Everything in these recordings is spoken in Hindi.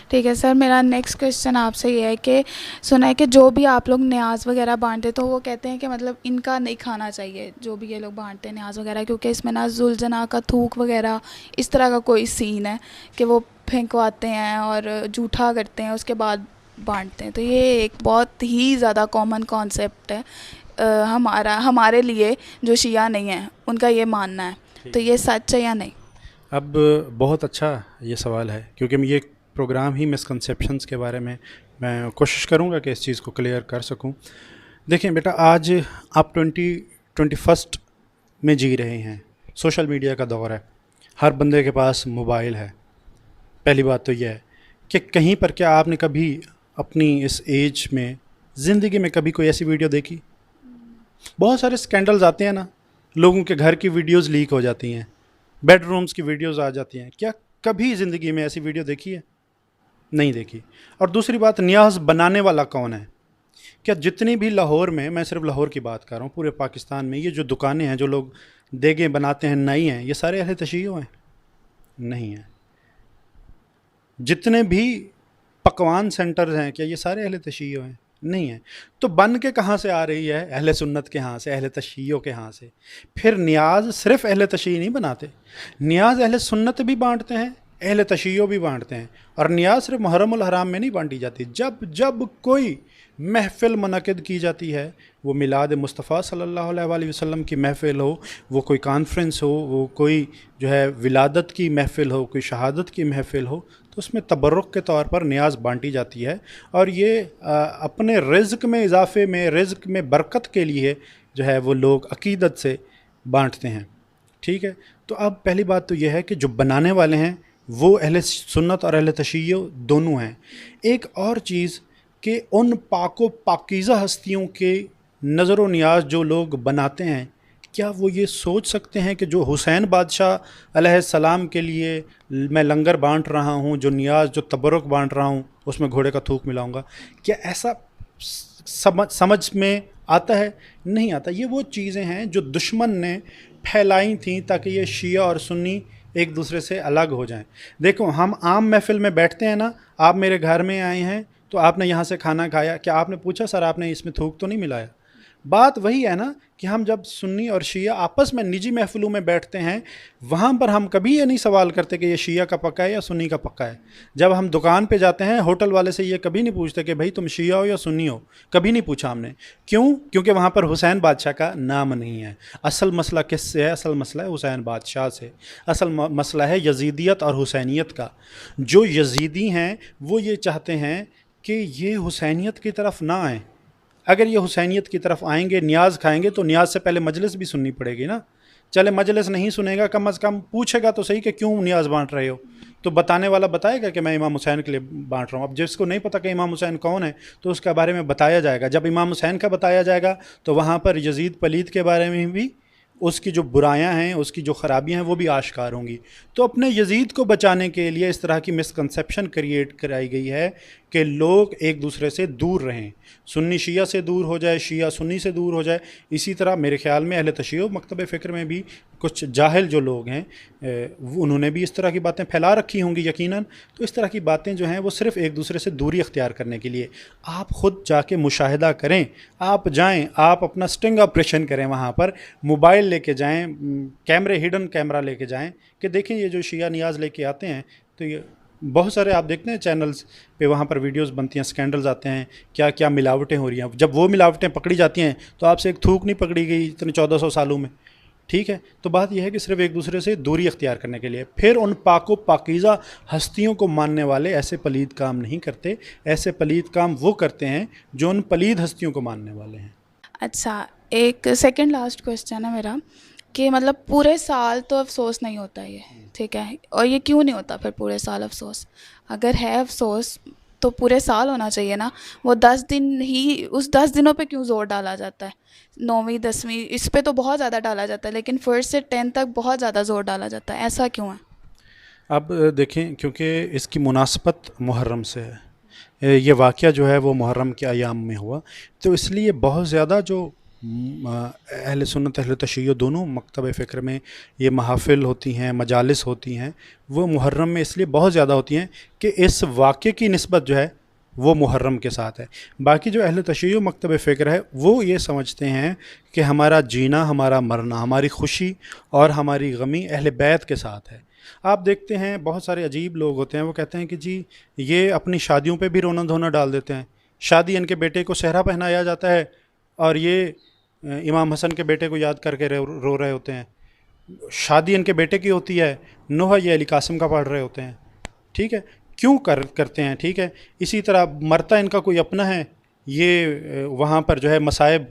ठीक है सर, मेरा नेक्स्ट क्वेश्चन आपसे ये है कि सुना है कि जो भी आप लोग न्याज वगैरह बांटते तो वो कहते हैं कि मतलब इनका नहीं खाना चाहिए, जो भी ये लोग बांटते हैं न्याज वगैरह, क्योंकि इसमें ना जुलजना का थूक वगैरह इस तरह का कोई सीन है कि वो फेंकवाते हैं और जूठा करते हैं उसके बाद बांटते हैं। तो ये एक बहुत ही ज़्यादा कॉमन कॉन्सेप्ट है हमारे लिए जो शिया नहीं है उनका ये मानना है। तो ठीक है। ये सच है या नहीं? अब बहुत अच्छा ये सवाल है, क्योंकि ये प्रोग्राम ही मिसकंसेप्शंस के बारे में मैं कोशिश करूँगा कि इस चीज़ को क्लियर कर सकूँ। देखें बेटा, आज आप 21st में जी रहे हैं, सोशल मीडिया का दौर है, हर बंदे के पास मोबाइल है। पहली बात तो यह है कि कहीं पर क्या आपने कभी अपनी इस एज में ज़िंदगी में कभी कोई ऐसी वीडियो देखी? बहुत सारे स्कैंडल्स आते हैं ना, लोगों के घर की वीडियोस लीक हो जाती हैं, बेडरूम्स की वीडियोस आ जाती हैं। क्या कभी ज़िंदगी में ऐसी वीडियो देखी है? नहीं देखी। और दूसरी बात, न्याज बनाने वाला कौन है? क्या जितनी भी लाहौर में, मैं सिर्फ लाहौर की बात कर रहा हूँ, पूरे पाकिस्तान में ये जो दुकानें हैं, जो लोग देगें बनाते हैं, नई हैं, ये सारे अहले तशय्युह हैं? नहीं है। जितने भी पकवान सेंटर्स हैं, क्या ये सारे अहले तशय्युह हैं? नहीं है। तो बन के कहाँ से आ रही है? अहले सुन्नत के यहाँ से, अहले तशय्युह के यहाँ से। फिर न्याज सिर्फ अहले तशय्युह नहीं बनाते, न्याज अहले सुन्नत भी बांटते हैं, अहले तशय्युह भी बांटते हैं। और न्याज सिर्फ मुहर्रमुल हराम में नहीं बांटी जाती, जब जब कोई महफ़िल मुनक़िद की जाती है, वो मिलाद मुस्तफ़ा सल्लल्लाहु अलैहि वसल्लम की महफ़िल हो, वो कोई कॉन्फ्रेंस हो, वो कोई जो है विलादत की महफ़िल हो, कोई शहादत की महफ़िल हो, तो उसमें तबर्रुक के तौर पर न्याज बांटी जाती है। और ये अपने रिज़्क़ में इजाफ़े में, रिज़्क़ में बरकत के लिए जो है वो लोग अक़ीदत से बांटते हैं। ठीक है। तो अब पहली बात तो यह है कि जो बनाने वाले हैं वो अहले सुन्नत और अहले तशय्युह दोनों हैं। एक और चीज़ कि उन पाको पाकीज़ा हस्तियों के नज़र व नियाज़ जो लोग बनाते हैं, क्या वो ये सोच सकते हैं कि जो हुसैन बादशाह अलैहिस्सलाम के लिए मैं लंगर बांट रहा हूँ, जो नियाज़, जो तबरुक बांट रहा हूँ, उसमें घोड़े का थूक मिलाऊंगा? क्या ऐसा समझ में आता है? नहीं आता। ये वो चीज़ें हैं जो दुश्मन ने फैलाई थी ताकि ये शिया और सुन्नी एक दूसरे से अलग हो जाएं। देखो, हम आम महफ़िल में बैठते हैं ना, आप मेरे घर में आए हैं तो आपने यहाँ से खाना खाया, क्या आपने पूछा सर आपने इसमें थूक तो नहीं मिलाया? बात वही है ना कि हम जब सुन्नी और शिया आपस में निजी महफ़िलों में बैठते हैं, वहाँ पर हम कभी ये नहीं सवाल करते कि ये शिया का पक्का है या सुन्नी का पक्का है। जब हम दुकान पे जाते हैं, होटल वाले से ये कभी नहीं पूछते कि भाई तुम शिया हो या सुन्नी हो, कभी नहीं पूछा हमने। क्यों? क्योंकि वहाँ पर हुसैन बादशाह का नाम नहीं है। असल मसला किससे है? असल मसला है हुसैन बादशाह से। असल मसला है यजीदियत और हुसैनियत का। जो यजीदी हैं वो ये चाहते हैं कि ये हुसैनियत की तरफ ना आएँ। अगर ये हुसैनियत की तरफ आएंगे, न्याज खाएंगे, तो न्याज से पहले मजलिस भी सुननी पड़ेगी ना। चले मजलिस नहीं सुनेगा, कम अज़ कम पूछेगा तो सही कि क्यों न्याज बांट रहे हो, तो बताने वाला बताएगा कि मैं इमाम हुसैन के लिए बांट रहा हूँ। अब जिसको नहीं पता कि इमाम हुसैन कौन है, तो उसके बारे में बताया जाएगा। जब इमाम हुसैन का बताया जाएगा तो वहाँ पर यजीद पलीद के बारे में भी, उसकी जो बुराइयां हैं, उसकी जो ख़राबियां हैं, वो भी आश्कार होंगी। तो अपने यजीद को बचाने के लिए इस तरह की मिसकंसेप्शन क्रिएट कराई गई है कि लोग एक दूसरे से दूर रहें, सुन्नी शिया से दूर हो जाए, शिया सुन्नी से दूर हो जाए। इसी तरह मेरे ख़्याल में अहले तशय्युह मकतब फ़िक्र में भी कुछ जाहिल जो लोग हैं, उन्होंने भी इस तरह की बातें फैला रखी होंगी यकीनन। तो इस तरह की बातें जो हैं वो सिर्फ़ एक दूसरे से दूरी अख्तियार करने के लिए। आप ख़ुद जाके मुशाहिदा करें, आप जाएं, आप अपना स्टिंग ऑपरेशन करें, वहाँ पर मोबाइल लेके जाएं, कैमरे, हिडन कैमरा लेके जाएं कि देखें ये जो शिया नियाज़ लेके आते हैं, तो ये बहुत सारे आप देखते हैं चैनल्स पे, वहाँ पर वीडियोस बनती हैं, स्कैंडल्स आते हैं, क्या क्या मिलावटें हो रही हैं। जब वो मिलावटें पकड़ी जाती हैं तो आपसे एक थूक नहीं पकड़ी गई इतने 1400 सालों में। ठीक है। तो बात यह है कि सिर्फ एक दूसरे से दूरी अख्तियार करने के लिए। फिर उन पाको पाकीज़ा हस्तियों को मानने वाले ऐसे पलीद काम नहीं करते। ऐसे पलीद काम वो करते हैं जो उन पलीद हस्तियों को मानने वाले हैं। अच्छा, एक सेकंड लास्ट क्वेश्चन है मेरा कि मतलब पूरे साल तो अफ़सोस नहीं होता ये, ठीक है, और ये क्यों नहीं होता फिर पूरे साल अफ़सोस? अगर है अफ़सोस तो पूरे साल होना चाहिए ना। वो 10 दिन ही, उस 10 दिनों पे क्यों ज़ोर डाला जाता है? 9वीं 10वीं इस पे तो बहुत ज़्यादा डाला जाता है, लेकिन 1st से 10th तक बहुत ज़्यादा ज़ोर डाला जाता है, ऐसा क्यों है? अब देखें, क्योंकि इसकी मुनासबत मुहर्रम से है, ये वाक़या जो है वो मुहर्रम के अयाम में हुआ, तो इसलिए बहुत ज़्यादा जो अहले सुन्नत अहले तशय्यो दोनों मकतब फ़िक्र में ये महाफ़िल होती हैं, मजालिस होती हैं, वो मुहर्रम में इसलिए बहुत ज़्यादा होती हैं कि इस वाक़े की निस्बत जो है वो मुहर्रम के साथ है। बाकी जो अहले तशय्यो मकतब फ़िक्र है वो ये समझते हैं कि हमारा जीना, हमारा मरना, हमारी खुशी और हमारी गमी अहले बैत के साथ है। आप देखते हैं बहुत सारे अजीब लोग होते हैं, वो कहते हैं कि जी ये अपनी शादियों पे भी रोना धोना डाल देते हैं। शादी इनके बेटे को सेहरा पहनाया जाता है और ये इमाम हसन के बेटे को याद करके रो रहे होते हैं। शादी इनके बेटे की होती है, नोहा ये अली कासिम का पढ़ रहे होते हैं। ठीक है, क्यों करते हैं? ठीक है, इसी तरह मरता इनका कोई अपना है, ये वहाँ पर जो है मसाइब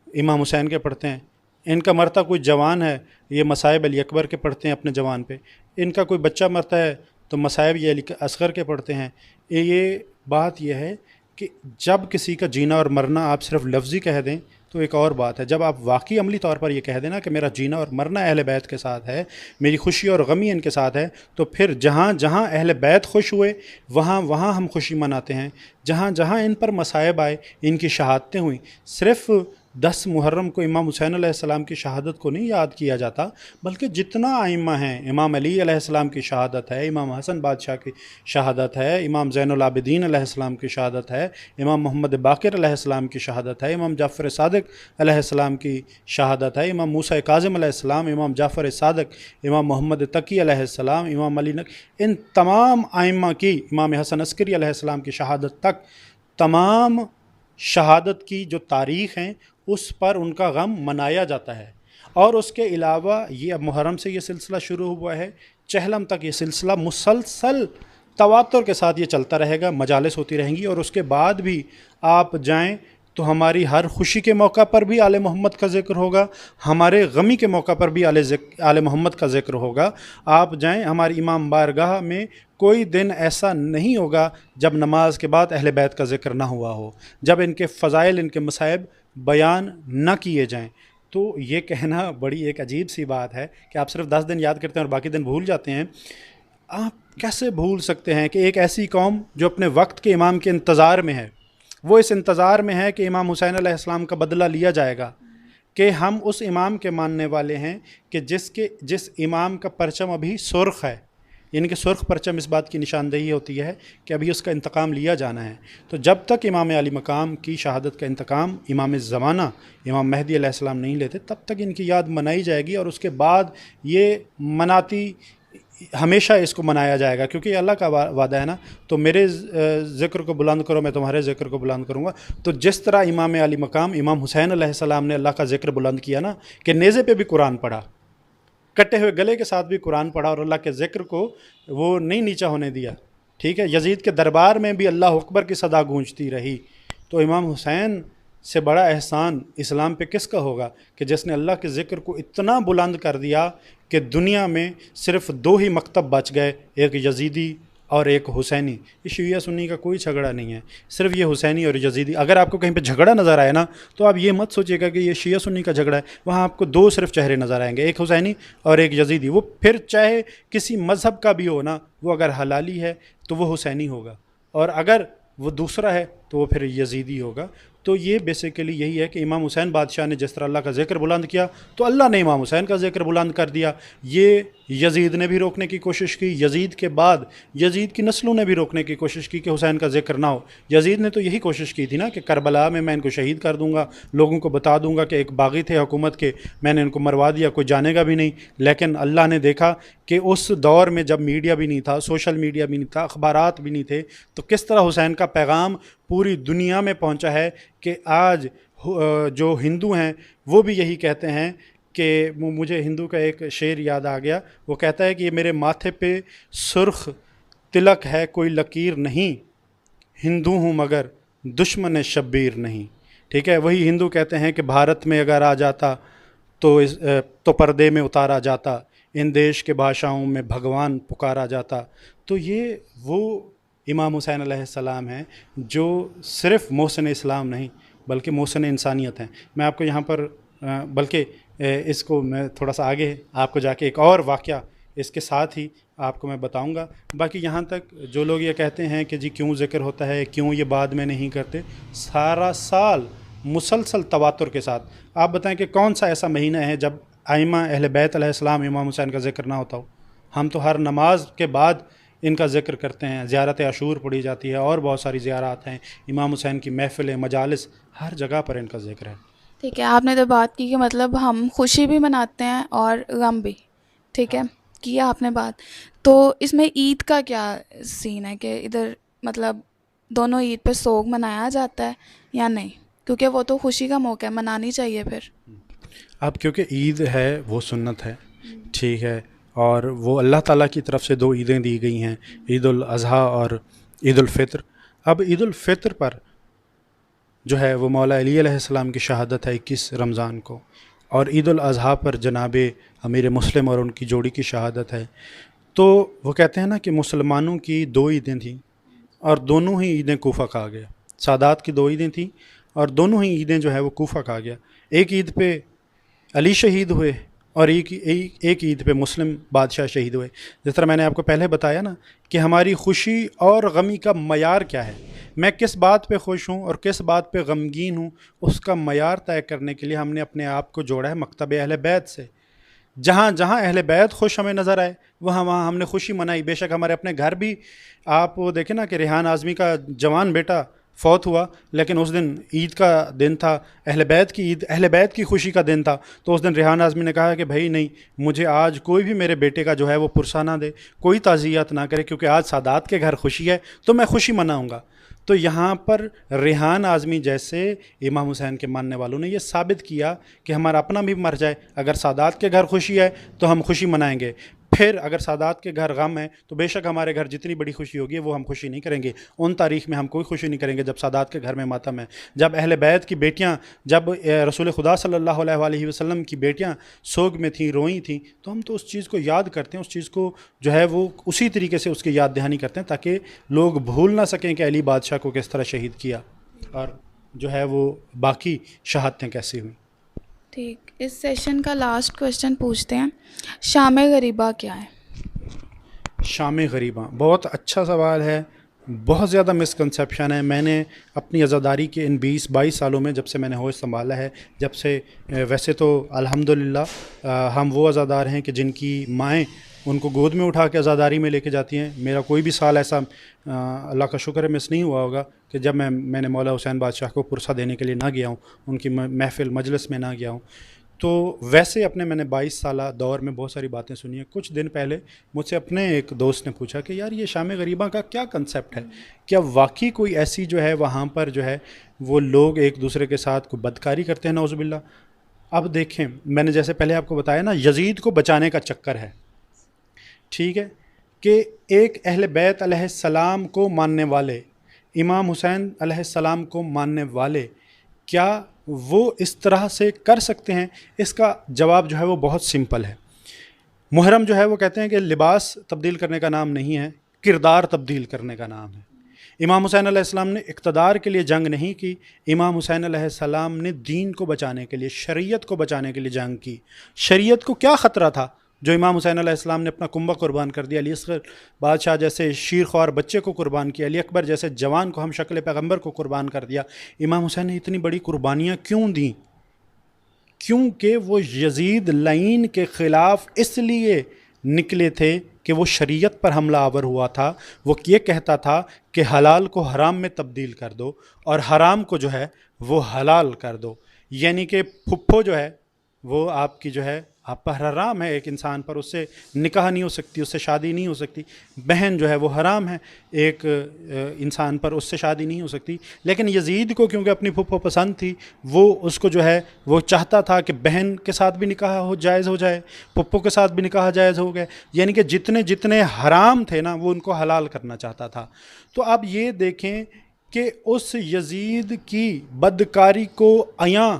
इमाम हुसैन के पढ़ते हैं। इनका मरता कोई जवान है, ये मसाइब अली अकबर के पढ़ते हैं अपने जवान पे। इनका कोई बच्चा मरता है तो मसाइब ये अली असगर के पढ़ते हैं। ये बात यह है कि जब किसी का जीना और मरना आप सिर्फ लफ्ज़ी कह दें तो एक और बात है, जब आप वाकई अमली तौर पर ये कह देना कि मेरा जीना और मरना अहले बैत के साथ है, मेरी खुशी और गमी इनके साथ है, तो फिर जहाँ जहाँ अहले बैत खुश हुए वहाँ वहाँ हम खुशी मनाते हैं। जहाँ जहाँ इन पर मसाइब आए, इनकी शहादतें हुई, सिर्फ़ 10 मुहर्रम को इमाम हुसैन अलैहिस्सलाम की शहादत को नहीं याद किया जाता, बल्कि जितना आइम्मा हैं, इमाम अली अलैहिस्सलाम की शहादत है, इमाम हसन बादशाह की शहादत है, इमाम ज़ैनुल आबिदीन अलैहिस्सलाम की शहादत है, इमाम मोहम्मद बाक़िर अलैहिस्सलाम की शहादत है, इमाम जाफ़र सादिक अलैहिस्सलाम की शहादत है, इमाम मूसा काज़िम अलैहिस्सलाम, इमाम जाफ़र सादिक, इमाम मोहम्मद तकी अलैहिस्सलाम, इमाम अली इन तमाम आइम्मा की, इमाम हसन अस्करी अलैहिस्सलाम की शहादत तक, तमाम शहादत की जो तारीख़ हैं उस पर उनका गम मनाया जाता है। और उसके अलावा ये अब मुहर्रम से ये सिलसिला शुरू हुआ है, चहलम तक ये सिलसिला मुसलसल तवातुर के साथ ये चलता रहेगा, मजालिस होती रहेंगी। और उसके बाद भी आप जाएं तो हमारी हर खुशी के मौका पर भी आले मोहम्मद का ज़िक्र होगा, हमारे गमी के मौका पर भी आले मोहम्मद का ज़िक्र होगा। आप जाएं, हमारी इमाम बारगाह में कोई दिन ऐसा नहीं होगा जब नमाज के बाद अहले बैत का ज़िक्र ना हुआ हो, जब इनके फ़ज़ाइल, इनके मसाइब बयान न किए जाएं। तो ये कहना बड़ी एक अजीब सी बात है कि आप सिर्फ 10 दिन याद करते हैं और बाकी दिन भूल जाते हैं। आप कैसे भूल सकते हैं कि एक ऐसी कौम जो अपने वक्त के इमाम के इंतज़ार में है, वो इस इंतज़ार में है कि इमाम हुसैन अलैहिस्सलाम का बदला लिया जाएगा, कि हम उस इमाम के मानने वाले हैं कि जिस इमाम का परचम अभी सुर्ख है, यानी कि सुर्ख परचम इस बात की निशानदेही होती है कि अभी उसका इंतकाम लिया जाना है। तो जब तक इमाम अली मकाम की शहादत का इंतकाम इमाम ज़माना इमाम मेहदी अलैहिस्सलाम नहीं लेते, तब तक इनकी याद मनाई जाएगी। और उसके बाद ये मनाती हमेशा इसको मनाया जाएगा, क्योंकि अल्लाह का वादा है ना, तो मेरे ज़िक्र को बुलंद करो, मैं तुम्हारे ज़िक्र को बुलंद करूँगा। तो जिस तरह इमाम अली मकाम इमाम हुसैन अलैहिस्सलाम ने अल्लाह का ज़िक्र बुलंद किया ना, कि नेज़े पे भी कुरान पढ़ा, कटे हुए गले के साथ भी कुरान पढ़ा और अल्लाह के ज़िक्र को वो नहीं नीचा होने दिया। ठीक है, यजीद के दरबार में भी अल्लाह अकबर की सदा गूंजती रही। तो इमाम हुसैन से बड़ा एहसान इस्लाम पे किसका होगा कि जिसने अल्लाह के ज़िक्र को इतना बुलंद कर दिया कि दुनिया में सिर्फ़ 2 ही मकतब बच गए, एक यजीदी और एक हुसैनी। ये शिया सुन्नी का कोई झगड़ा नहीं है, सिर्फ ये हुसैनी और यजीदी। अगर आपको कहीं पे झगड़ा नज़र आए ना, तो आप ये मत सोचिएगा कि ये शिया सुन्नी का झगड़ा है। वहाँ आपको 2 सिर्फ चेहरे नज़र आएंगे, एक हुसैनी और एक यजीदी। वो फिर चाहे किसी मज़हब का भी हो ना, वो अगर हलाली है तो वो हुसैनी होगा, और अगर वो दूसरा है तो वो फिर यजीदी होगा। तो ये बेसिकली यही है कि इमाम हुसैन बादशाह ने जिस तरह अल्लाह का ज़िक्र बुलंद किया, तो अल्लाह ने इमाम हुसैन का ज़िक्र बुलंद कर दिया। ये यजीद ने भी रोकने की कोशिश की, यजीद के बाद यजीद की नस्लों ने भी रोकने की कोशिश की कि हुसैन का ज़िक्र ना हो। यजीद ने तो यही कोशिश की थी ना कि करबला में मैं इनको शहीद कर दूंगा, लोगों को बता दूंगा कि एक बागी थे हुकूमत के, मैंने इनको मरवा दिया, कोई जानेगा भी नहीं। लेकिन अल्लाह ने देखा कि उस दौर में जब मीडिया भी नहीं था, सोशल मीडिया भी नहीं था, अखबारात भी नहीं थे, तो किस तरह हुसैन का पैगाम पूरी दुनिया में पहुंचा है कि आज जो हिंदू हैं वो भी यही कहते हैं कि मुझे हिंदू का एक शेर याद आ गया, वो कहता है कि ये मेरे माथे पे सुर्ख तिलक है, कोई लकीर नहीं, हिंदू हूँ मगर दुश्मन शब्बीर नहीं। ठीक है, वही हिंदू कहते हैं कि भारत में अगर आ जाता तो पर्दे में उतारा जाता, इन देश के भाषाओं में भगवान पुकारा जाता। तो ये वो इमाम हुसैन अलैहिस्सलाम हैं जो सिर्फ़ मोहसिन इस्लाम नहीं बल्कि मोहसिन इंसानियत हैं। मैं आपको यहाँ पर बल्कि इसको मैं थोड़ा सा आगे आपको जाके एक और वाक़या इसके साथ ही आपको मैं बताऊंगा। बाकी यहाँ तक जो लोग ये कहते हैं कि जी क्यों ज़िक्र होता है, क्यों ये बाद में नहीं करते, सारा साल मुसलसल तवातुर के साथ। आप बताएं कि कौन सा ऐसा महीना है जब आइमा अहले बैत अलैहिस्सलाम इमाम हुसैन का ज़िक्र ना होता हो। हम तो हर नमाज के बाद इनका ज़िक्र करते हैं, ज़ियारत आशूर पढ़ी जाती है और बहुत सारी ज़ियारत हैं, इमाम हुसैन की महफ़िलें, मजालिस, हर जगह पर इनका ज़िक्र है। ठीक है, आपने तो बात की कि मतलब हम खुशी भी मनाते हैं और गम भी, ठीक है, किया आपने बात। तो इसमें ईद का क्या सीन है कि इधर मतलब दोनों ईद पे सोग मनाया जाता है या नहीं? क्योंकि वो तो खुशी का मौका है, मनानी चाहिए फिर। अब क्योंकि ईद है वो सुन्नत है, ठीक है, और वो अल्लाह ताला की तरफ से दो ईदें दी गई हैं, ईद उल अज़हा और ईद उल फ़ित्र। अब ईद उल फ़ित्र पर जो है वो मौला अली अलैहिस्सलाम की शहादत है 21 रमज़ान को, और ईद उल अज़हा पर जनाब अमीर मुस्लिम और उनकी जोड़ी की शहादत है। तो वो कहते हैं ना कि मुसलमानों की दो ईदें थीं और दोनों ही ईदें कूफ़ा कहा गया। सादात की दो ईदें थीं और दोनों ही ईदें जो है वो कूफ़ा कहा गया। एक ईद पे अली शहीद हुए और एक ईद पे मुस्लिम बादशाह शहीद हुए। जिस तरह मैंने आपको पहले बताया ना कि हमारी खुशी और गमी का मयार क्या है, मैं किस बात पे खुश हूँ और किस बात पे गमगीन हूँ, उसका मयार तय करने के लिए हमने अपने आप को जोड़ा है मकतब अहले बैत से। जहाँ जहाँ अहले बैत खुश हमें नज़र आए वहाँ वहाँ हमने खुशी मनाई। बेशक हमारे अपने घर भी, आप वो देखें ना कि रेहान आज़मी का जवान बेटा फौत हुआ, लेकिन उस दिन ईद का दिन था, अहले बैत की ईद, अहले बैत की खुशी का दिन था। तो उस दिन रेहान आज़मी ने कहा कि भाई नहीं, मुझे आज कोई भी मेरे बेटे का जो है वो पुरसा ना दे, कोई ताज़ियत ना करे, क्योंकि आज सादात के घर खुशी है तो मैं खुशी मनाऊँगा। तो यहाँ पर रेहान आज़मी जैसे इमाम हुसैन के मानने वालों ने ये साबित किया कि हमारा अपना भी मर जाए, अगर सादात के घर खुशी है तो हम खुशी मनाएंगे, फिर अगर सादात के घर गम है तो बेशक हमारे घर जितनी बड़ी खुशी होगी वो हम खुशी नहीं करेंगे। उन तारीख़ में हम कोई खुशी नहीं करेंगे जब सादात के घर में मातम है, जब अहले बैत की बेटियाँ, जब रसूल खुदा सल्लल्लाहु अलैहि वसल्लम की बेटियाँ सोग में थीं, रोई थीं, तो हम तो उस चीज़ को याद करते हैं, उस चीज़ को जो है वो उसी तरीके से उसकी याद दहानी करते हैं ताकि लोग भूल ना सकें कि अली बादशाह को किस तरह शहीद किया और जो है वो बाकी शहादतें कैसी हुई। ठीक, इस सेशन का लास्ट क्वेश्चन पूछते हैं, शाम गरीबा क्या है? शाम गरीबा बहुत अच्छा सवाल है। बहुत ज़्यादा मिसकंसेप्शन है। मैंने अपनी अज़ादारी के इन 20-22 सालों में, जब से मैंने होश संभाला है, जब से वैसे तो अल्हम्दुलिल्लाह हम वो अज़ादार हैं कि जिनकी माएँ उनको गोद में उठा के अज़ादारी में लेके जाती हैं। मेरा कोई भी साल ऐसा अल्लाह का शुक्र है मिस नहीं हुआ होगा कि जब मैंने मौला हुसैन बादशाह को पुरसा देने के लिए ना गया हूँ, उनकी महफ़िल मजलिस में ना गया हूँ। तो वैसे अपने मैंने 22 साला दौर में बहुत सारी बातें सुनी हैं। कुछ दिन पहले मुझसे अपने एक दोस्त ने पूछा कि यार ये शाम गरीबा का क्या कंसेप्ट है, क्या वाकई कोई ऐसी जो है वहाँ पर जो है वो लोग एक दूसरे के साथ कोई बदकारी करते हैं, नौज़ुबिल्ला। अब देखें, मैंने जैसे पहले आपको बताया ना, यजीद को बचाने का चक्कर है, ठीक है, कि एक अहले बैत अलैहिस्सलाम को मानने वाले, इमाम हुसैन अलैहिस्सलाम को मानने वाले, क्या वो इस तरह से कर सकते हैं? इसका जवाब जो है वो बहुत सिंपल है। मुहर्रम जो है वो कहते हैं कि लिबास तब्दील करने का नाम नहीं है, किरदार तब्दील करने का नाम है। इमाम हुसैन अलैहिस्सलाम ने इक़्तिदार के लिए जंग नहीं की, इमाम हुसैन अलैहिस्सलाम ने दीन को बचाने के लिए, शरीयत को बचाने के लिए जंग की। शरीयत को क्या ख़तरा था जो इमाम हुसैन अलैहिस्सलाम ने अपना कुंबा कुर्बान कर दिया, अली असग़र बादशाह जैसे शीर ख्वार बच्चे को कुर्बान किया, अली अकबर जैसे जवान को, हम शक्ल पैगम्बर को कुर्बान कर दिया। इमाम हुसैन ने इतनी बड़ी कुर्बानियाँ क्यों दी? क्योंकि वो यजीद लाइन के ख़िलाफ़ इसलिए निकले थे कि वो शरीयत पर हमला आवर हुआ था। वो ये कहता था कि हलाल को हराम में तब्दील कर दो और हराम को जो है वो हलाल कर दो, यानी कि फुप्पो जो है वो आपकी जो है आप पर हराम है, एक इंसान पर उससे निकाह नहीं हो सकती, उससे शादी नहीं हो सकती। बहन जो है वो हराम है, एक इंसान पर उससे शादी नहीं हो सकती। लेकिन यजीद को क्योंकि अपनी फुप्पो पसंद थी, वो उसको जो है वो चाहता था कि बहन के साथ भी निकाह हो जायज़ हो जाए, फुप्पो के साथ भी निकाह जायज़ हो गए, यानी कि जितने जितने हराम थे ना वो उनको हलाल करना चाहता था। तो आप ये देखें कि उस यजीद की बदकारी को अयां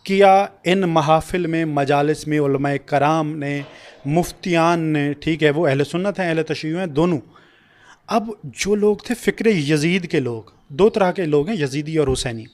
किया इन महाफिल में, मजालिस में उलमाए कराम ने, मुफ्तियान ने, ठीक है, वो अहले सुन्नत हैं, अहले तशय्युअ हैं, दोनों। अब जो लोग थे फ़िक्र यजीद के लोग, दो तरह के लोग हैं, यजीदी और हुसैनी।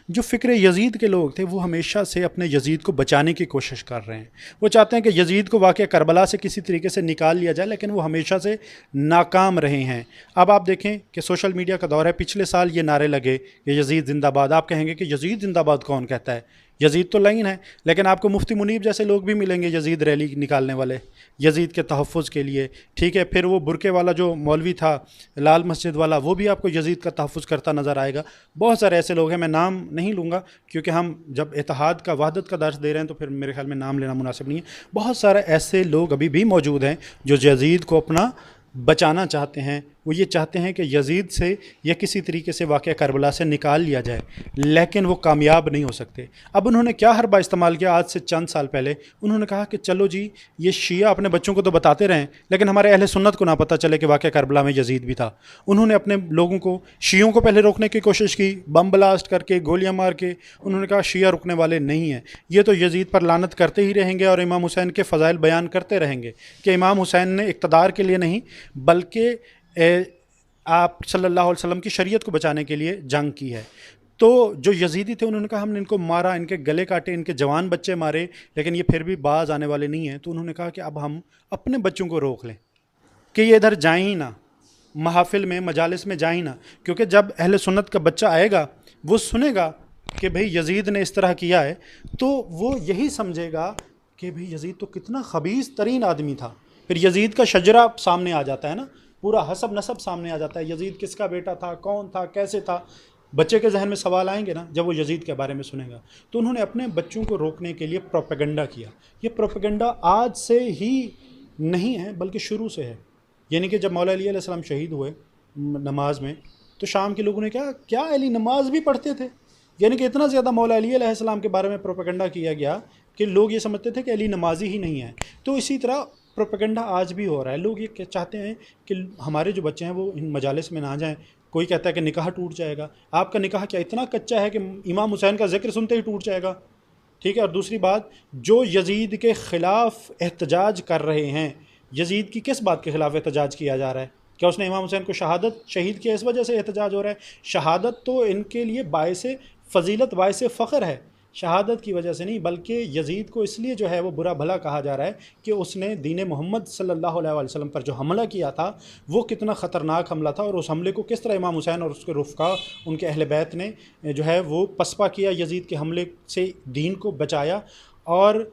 जो फ़िक्र यजीद के लोग थे वो हमेशा से अपने यजीद को बचाने की कोशिश कर रहे हैं। वो चाहते हैं कि यजीद को वाक़या करबला से किसी तरीके से निकाल लिया जाए, लेकिन वो हमेशा से नाकाम रहे हैं। अब आप देखें कि सोशल मीडिया का दौर है, पिछले साल ये नारे लगे कि यजीद ज़िंदाबाद। आप कहेंगे कि यजीद ज़िंदाबाद कौन कहता है, यजीद तो लाइन है। लेकिन आपको मुफ्ती मुनीब जैसे लोग भी मिलेंगे यजीद रैली निकालने वाले, यजीद के तहफ़्फ़ुज़ के लिए, ठीक है। फिर वो बुरके वाला जो मौलवी था लाल मस्जिद वाला, वो भी आपको यजीद का तहफ़्फ़ुज़ करता नज़र आएगा। बहुत सारे ऐसे लोग हैं, मैं नाम नहीं लूँगा क्योंकि हम जब इत्तेहाद का, वहदत का दर्स दे रहे हैं तो फिर मेरे ख्याल में नाम लेना मुनासिब नहीं है। बहुत सारे ऐसे लोग अभी भी मौजूद हैं जो यजीद को अपना बचाना चाहते हैं। वो ये चाहते हैं कि यजीद से या किसी तरीके से वाक़या करबला से निकाल लिया जाए, लेकिन वो कामयाब नहीं हो सकते। अब उन्होंने क्या हरबा इस्तेमाल किया, आज से चंद साल पहले उन्होंने कहा कि चलो जी ये शिया अपने बच्चों को तो बताते रहें, लेकिन हमारे अहले सुन्नत को ना पता चले कि वाक़या करबला में यजीद भी था। उन्होंने अपने लोगों को, शियों को पहले रोकने की कोशिश की, बम ब्लास्ट करके, गोलियाँ मार के। उन्होंने कहा शिया रुकने वाले नहीं हैं, ये तो यजीद पर लानत करते ही रहेंगे और इमाम हुसैन के फ़ज़ाइल बयान करते रहेंगे कि इमाम हुसैन ने इक़्तिदार के लिए नहीं बल्कि आप सल्लल्लाहु अलैहि वसल्लम की शरीयत को बचाने के लिए जंग की है। तो जो यजीदी थे उन्होंने कहा हमने इनको मारा, इनके गले काटे, इनके जवान बच्चे मारे, लेकिन ये फिर भी बाज आने वाले नहीं हैं। तो उन्होंने कहा कि अब हम अपने बच्चों को रोक लें कि ये इधर जाएं ही ना, महफिल में, मजालिस में जाएं ही ना, क्योंकि जब अहले सुन्नत का बच्चा आएगा वो सुनेगा कि भाई यजीद ने इस तरह किया है, तो वो यही समझेगा कि भाई यजीद तो कितना खबीस तरीन आदमी था। फिर यजीद का शजरा सामने आ जाता है ना, पूरा हसब नसब सामने आ जाता है, यजीद किसका बेटा था, कौन था, कैसे था। बच्चे के जहन में सवाल आएंगे ना जब वो यजीद के बारे में सुनेगा। तो उन्होंने अपने बच्चों को रोकने के लिए प्रोपेगेंडा किया। ये प्रोपेगेंडा आज से ही नहीं है बल्कि शुरू से है। यानी कि जब मौला अली अलैहिस्सलाम शहीद हुए नमाज में, तो शाम के लोगों ने क्या अली नमाज भी पढ़ते थे। यानी कि इतना ज़्यादा मौला अली अलैहिस्सलाम के बारे में प्रोपेगेंडा किया गया कि लोग ये समझते थे कि अली नमाजी ही नहीं है। तो इसी तरह प्रोपेगेंडा आज भी हो रहा है। लोग ये चाहते हैं कि हमारे जो बच्चे हैं वो इन मजालिस में ना जाएं। कोई कहता है कि निकाह टूट जाएगा। आपका निकाह क्या इतना कच्चा है कि इमाम हुसैन का जिक्र सुनते ही टूट जाएगा, ठीक है। और दूसरी बात, जो यजीद के ख़िलाफ़ एहतजाज कर रहे हैं, यजीद की किस बात के ख़िलाफ़ एहतजाज किया जा रहा है? क्या उसने इमाम हुसैन को शहादत शहीद किया, इस वजह से एहतजाज हो रहा है? शहादत तो इनके लिए बायसे फ़जीलत, बायसे फ़ख्र है, शहादत की वजह से नहीं, बल्कि यजीद को इसलिए जो है वो बुरा भला कहा जा रहा है कि उसने दीन मोहम्मद सल्लल्लाहु अलैहि वसल्लम पर जो हमला किया था वो कितना ख़तरनाक हमला था, और उस हमले को किस तरह इमाम हुसैन और उसके रुफ़का, उनके अहले बैत ने जो है वो पसपा किया, यजीद के हमले से दीन को बचाया। और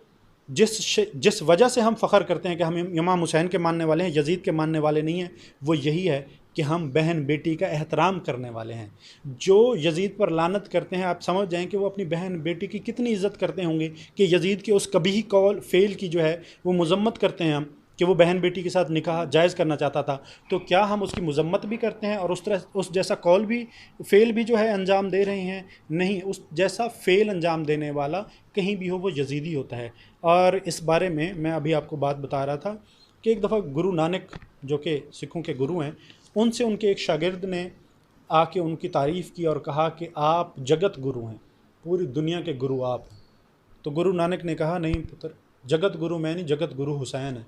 जिस वजह से हम फ़ख्र करते हैं कि हम इमाम हुसैन के मानने वाले हैं, यजीद के मानने वाले नहीं हैं, वो यही है कि हम बहन बेटी का एहतराम करने वाले हैं। जो यजीद पर लानत करते हैं, आप समझ जाएं कि वो अपनी बहन बेटी की कितनी इज़्ज़त करते होंगे कि यजीद के उस कभी कौल फ़ेल की जो है वो मज़म्मत करते हैं हम, कि वो बहन बेटी के साथ निकाह जायज़ करना चाहता था। तो क्या हम उसकी मज़म्मत भी करते हैं और उस तरह उस जैसा कौल भी, फ़ेल भी जो है अंजाम दे रहे हैं? नहीं, उस जैसा फ़ेल अंजाम देने वाला कहीं भी हो वो यजीदी होता है। और इस बारे में मैं अभी आपको बात बता रहा था कि एक दफ़ा गुरु नानक, जो कि सिखों के गुरु हैं, उनसे उनके एक शागिर्द ने आके उनकी तारीफ़ की और कहा कि आप जगत गुरु हैं, पूरी दुनिया के गुरु आप हैं। तो गुरु नानक ने कहा नहीं पुत्र, जगत गुरु मैं नहीं, जगत गुरु हुसैन है।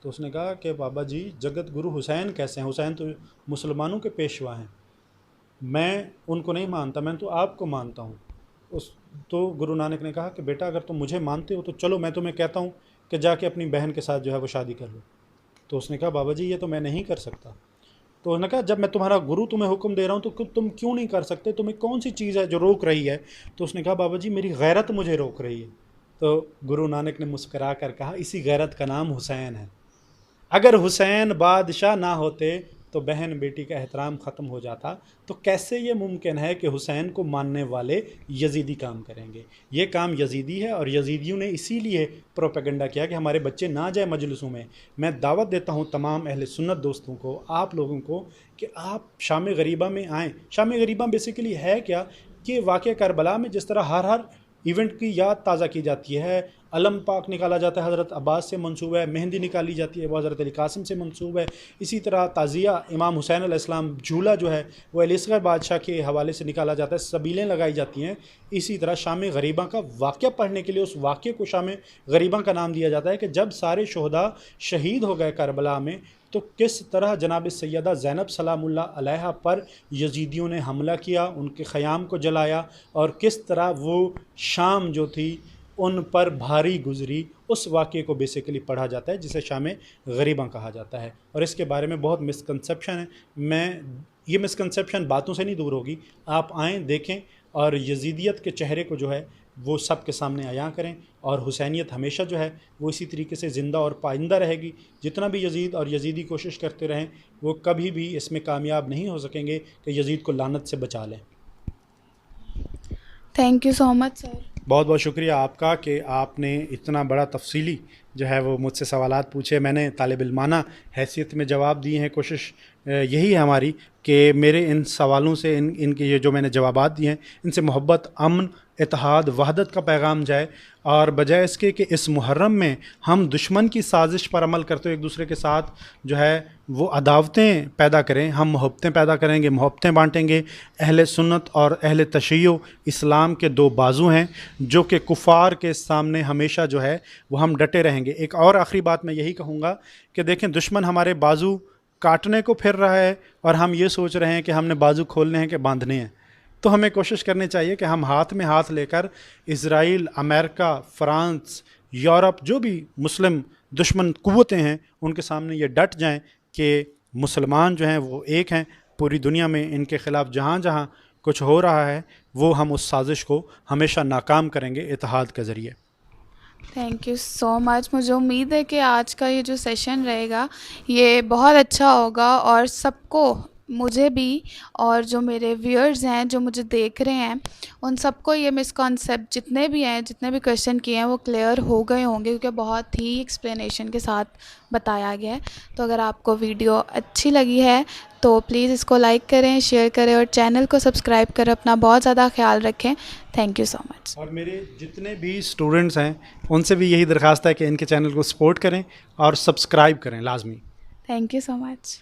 तो उसने कहा कि बाबा जी जगत गुरु हुसैन कैसे हैं? हुसैन तो मुसलमानों के पेशवा हैं, मैं उनको नहीं मानता, मैं तो आपको मानता हूँ। तो गुरु नानक ने कहा कि बेटा अगर तुम मुझे मानते हो तो चलो मैं तुम्हें कहता हूँ कि जाके अपनी बहन के साथ जो है वो शादी कर लो। तो उसने कहा बाबा जी ये तो मैं नहीं कर सकता। तो उसने कहा जब मैं तुम्हारा गुरु तुम्हें हुक्म दे रहा हूँ तो तुम क्यों नहीं कर सकते, तुम्हें कौन सी चीज़ है जो रोक रही है? तो उसने कहा बाबा जी मेरी गैरत मुझे रोक रही है। तो गुरु नानक ने मुस्करा कर कहा इसी गैरत का नाम हुसैन है। अगर हुसैन बादशाह ना होते तो बहन बेटी का एहतराम ख़त्म हो जाता। तो कैसे ये मुमकिन है कि हुसैन को मानने वाले यजीदी काम करेंगे? ये काम यजीदी है और यजीदियों ने इसीलिए प्रोपेगेंडा किया कि हमारे बच्चे ना जाए मजलिसों में। मैं दावत देता हूँ तमाम अहले सुन्नत दोस्तों को, आप लोगों को, कि आप शाम गरीबा में आएँ। शाम गरीबा बेसिकली है क्या कि वाक़या करबला में जिस तरह हर इवेंट की याद ताज़ा की जाती है, अलम पाक निकाला जाता है, हज़रत अब्बास से मंसूब है, मेहंदी निकाली जाती है वो हज़रत अली कासिम से मंसूब है। इसी तरह ताज़िया इमाम हुसैन अलैहिस्सलाम झूला जो है वो अली असग़र बादशाह के हवाले से निकाला जाता है, सबीलें लगाई जाती हैं। इसी तरह शाम गरीबा का वाक़या पढ़ने के लिए उस वाक़े को शाम गरीबा का नाम दिया जाता है कि जब सारे शोहदा शहीद हो गए करबला में, तो किस तरह जनाब सैयदा ज़ैनब सलामुल्लाह अलैहा पर यजीदियों ने हमला किया, उनके ख़याम को जलाया, और किस तरह वो शाम जो थी उन पर भारी गुजरी, उस वाक़े को बेसिकली पढ़ा जाता है जिसे शाम ग़रीबा कहा जाता है। और इसके बारे में बहुत मिसकंसेप्शन है। ये मिसकंसेप्शन बातों से नहीं दूर होगी, आप आएँ देखें और यजीदियत के चेहरे को जो है वो सब के सामने अयां करें, और हुसैनियत हमेशा जो है वो इसी तरीके से ज़िंदा और पाइंदा रहेगी। जितना भी यजीद और यजीदी कोशिश करते रहें वो कभी भी इसमें कामयाब नहीं हो सकेंगे कि यजीद को लानत से बचा लें। Thank you so much sir. बहुत बहुत शुक्रिया आपका कि आपने इतना बड़ा तफसीली जो है वो मुझसे सवालात पूछे, मैंने तालिब इल्माना हैसियत में जवाब दिए हैं। कोशिश यही है हमारी कि मेरे इन सवालों से इनके ये जो मैंने जवाबात दिए हैं इनसे मोहब्बत, अमन, इत्तेहाद, वहदत का पैगाम जाए, और बजाय इसके कि इस मुहर्रम में हम दुश्मन की साजिश पर अमल करते हुए एक दूसरे के साथ जो है वो अदावतें पैदा करें, हम मोहब्बतें पैदा करेंगे, मोहब्बतें बांटेंगे। अहले सुन्नत और अहले तशय्यो इस्लाम के दो बाजू हैं जो कि कुफ़ार के सामने हमेशा जो है वो हम डटे रहेंगे। एक और आखिरी बात मैं यही कहूँगा कि देखें, दुश्मन हमारे बाजू काटने को फिर रहा है और हम ये सोच रहे हैं कि हमने बाजू खोलने हैं कि बांधने हैं। तो हमें कोशिश करनी चाहिए कि हम हाथ में हाथ लेकर इज़राइल, अमेरिका, फ़्रांस, यूरोप, जो भी मुस्लिम दुश्मन क़ुव्वतें हैं उनके सामने ये डट जाएं कि मुसलमान जो हैं वो एक हैं। पूरी दुनिया में इनके ख़िलाफ़ जहाँ जहाँ कुछ हो रहा है वो हम उस साजिश को हमेशा नाकाम करेंगे इत्तेहाद के ज़रिए। Thank you so much. मुझे उम्मीद है कि आज का ये जो सेशन रहेगा ये बहुत अच्छा होगा, और सबको, मुझे भी और जो मेरे व्यूअर्स हैं जो मुझे देख रहे हैं, उन सबको ये मिसकॉन्सेप्ट जितने भी हैं, जितने भी क्वेश्चन किए हैं वो क्लियर हो गए होंगे, क्योंकि बहुत ही एक्सप्लेनेशन के साथ बताया गया है। तो अगर आपको वीडियो अच्छी लगी है तो प्लीज़ इसको लाइक करें, शेयर करें और चैनल को सब्सक्राइब करें। अपना बहुत ज़्यादा ख्याल रखें। Thank you so much. और मेरे जितने भी स्टूडेंट्स हैं उनसे भी यही दरख्वास्त है कि इनके चैनल को सपोर्ट करें और सब्सक्राइब करें लाजमी। Thank you so much.